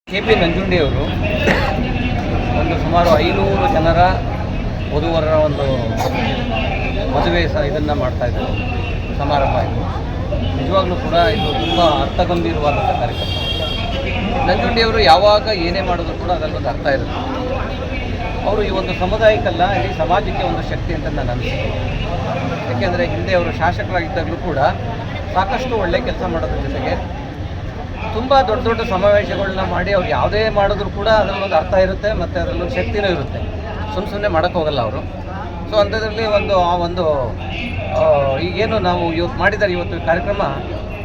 KP ನಂಜುಂಡಿಯವರು ಒಂದು ಸುಮಾರು 500 ಜನರ ವಧುವರರ ಒಂದು ಮದುವೆ ಇದನ್ನು ಮಾಡ್ತಾಯಿದ್ದಾರೆ, ಸಮಾರಂಭ. ಇದು ನಿಜವಾಗ್ಲೂ ಕೂಡ ಇದು ತುಂಬ ಅರ್ಥಗಂಭೀರವಾದಂಥ ಕಾರ್ಯಕ್ರಮ. ನಂಜುಂಡಿಯವರು ಯಾವಾಗ ಏನೇ ಮಾಡಿದ್ರು ಕೂಡ ಅದರಲ್ಲೊಂದು ಅರ್ಥ ಇರುತ್ತೆ. ಅವರು ಈ ಒಂದು ಸಮುದಾಯಕ್ಕಲ್ಲ, ಇಡೀ ಸಮಾಜಕ್ಕೆ ಒಂದು ಶಕ್ತಿ ಅಂತ ನಾನು ಅನಿಸ್ತೀನಿ. ಏಕೆಂದರೆ ಹಿಂದೆ ಅವರು ಶಾಸಕರಾಗಿದ್ದಾಗಲೂ ಕೂಡ ಸಾಕಷ್ಟು ಒಳ್ಳೆಯ ಕೆಲಸ ಮಾಡೋದ್ರ ಜೊತೆಗೆ ತುಂಬ ದೊಡ್ಡ ದೊಡ್ಡ ಸಮಾವೇಶಗಳನ್ನ ಮಾಡಿ ಅವ್ರು ಯಾವುದೇ ಮಾಡಿದ್ರು ಕೂಡ ಅದರಲ್ಲೊಂದು ಅರ್ಥ ಇರುತ್ತೆ ಮತ್ತು ಅದರಲ್ಲೊಂದು ಶಕ್ತಿನೂ ಇರುತ್ತೆ. ಸುಮ್ಮನೆ ಮಾಡೋಕ್ಕೆ ಹೋಗಲ್ಲ ಅವರು. ಸೊ ಅಂಥದ್ರಲ್ಲಿ ಈಗೇನು ನಾವು ಇವತ್ತು ಮಾಡಿದ್ದಾರೆ ಇವತ್ತು ಕಾರ್ಯಕ್ರಮ,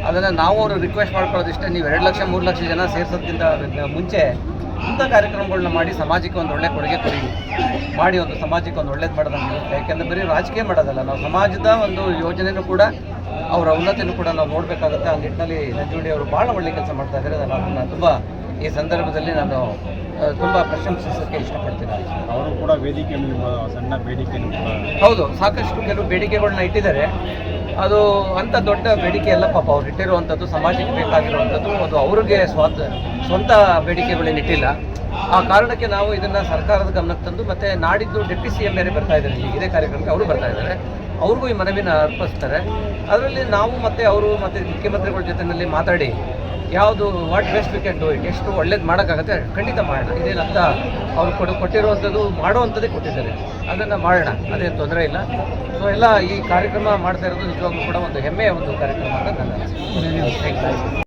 ಅದನ್ನು ನಾವು ಅವರು ರಿಕ್ವೆಸ್ಟ್ ಮಾಡ್ಕೊಳ್ಳೋದಿಷ್ಟೇ, ನೀವು 2 ಲಕ್ಷ 3 ಲಕ್ಷ ಜನ ಸೇರಿಸೋದ್ಕಿಂತ ಮುಂಚೆ ಇಂಥ ಕಾರ್ಯಕ್ರಮಗಳನ್ನ ಮಾಡಿ ಸಮಾಜಕ್ಕೆ ಒಂದು ಒಳ್ಳೆ ಕೊಡುಗೆ ಮಾಡಿ ಒಂದು ಸಮಾಜಕ್ಕೆ ಒಂದು ಒಳ್ಳೇದು ಮಾಡೋದಂಗೆ ಇರುತ್ತೆ. ಯಾಕೆಂದರೆ ಬರೀ ರಾಜಕೀಯ ಮಾಡೋದಲ್ಲ, ನಾವು ಸಮಾಜದ ಒಂದು ಯೋಜನೆಯೂ ಕೂಡ ಅವರ ಉನ್ನತಿನೂ ಕೂಡ ನಾವು ನೋಡಬೇಕಾಗುತ್ತೆ. ಆ ನಿಟ್ಟಿನಲ್ಲಿ ನಂಜುಂಡಿ ಅವರು ಭಾಳ ಒಳ್ಳೆ ಕೆಲಸ ಮಾಡ್ತಾ ಇದ್ದಾರೆ. ನಾನು ತುಂಬ ಈ ಸಂದರ್ಭದಲ್ಲಿ ನಾನು ತುಂಬ ಪ್ರಶಂಸಿಸೋಕ್ಕೆ ಇಷ್ಟಪಡ್ತೀನಿ. ಅವರು ಕೂಡ ವೇದಿಕೆ ಸಣ್ಣ ಬೇಡಿಕೆ ಹೌದು, ಸಾಕಷ್ಟು ಕೆಲವು ಬೇಡಿಕೆಗಳನ್ನ ಇಟ್ಟಿದ್ದಾರೆ. ಅದು ಅಂಥ ದೊಡ್ಡ ಬೇಡಿಕೆ ಎಲ್ಲ ಪಾಪ ಅವ್ರು ಇಟ್ಟಿರುವಂಥದ್ದು ಸಮಾಜಕ್ಕೆ ಬೇಕಾಗಿರುವಂಥದ್ದು, ಅದು ಅವ್ರಿಗೆ ಸ್ವಂತ ಬೇಡಿಕೆಗಳೇನು ಇಟ್ಟಿಲ್ಲ. ಆ ಕಾರಣಕ್ಕೆ ನಾವು ಇದನ್ನು ಸರ್ಕಾರದ ಗಮನಕ್ಕೆ ತಂದು, ಮತ್ತು ನಾಡಿದ್ದು ಡೆಪ್ಟಿ CM ಬೇರೆ ಬರ್ತಾ ಇದ್ದಾರೆ ಇದೇ ಕಾರ್ಯಕ್ರಮಕ್ಕೆ, ಅವರು ಬರ್ತಾ ಇದ್ದಾರೆ, ಅವ್ರಿಗೂ ಈ ಮನವಿನ ಅರ್ಪಿಸ್ತಾರೆ. ಅದರಲ್ಲಿ ನಾವು ಮತ್ತು ಅವರು ಮತ್ತು ಮುಖ್ಯಮಂತ್ರಿಗಳ ಜೊತೆಯಲ್ಲಿ ಮಾತಾಡಿ ಯಾವುದು what best we can do it, ಎಷ್ಟು ಒಳ್ಳೇದು ಮಾಡೋಕ್ಕಾಗುತ್ತೆ ಖಂಡಿತ ಮಾಡೋಣ. ಇದೇನಂತ ಅವ್ರು ಕೊಟ್ಟಿರುವಂಥದ್ದು ಮಾಡುವಂಥದ್ದೇ ಕೊಟ್ಟಿದ್ದಾರೆ, ಅದನ್ನು ಮಾಡೋಣ, ಅದೇನು ತೊಂದರೆ ಇಲ್ಲ. ಸೊ ಎಲ್ಲ ಈ ಕಾರ್ಯಕ್ರಮ ಮಾಡ್ತಾ ಇರೋದು ನಿಜವಾಗ್ಲೂ ಕೂಡ ಒಂದು ಹೆಮ್ಮೆಯ ಒಂದು ಕಾರ್ಯಕ್ರಮ ಅಂತ ನನ್ನ ಅನಿಸಿಕೆ.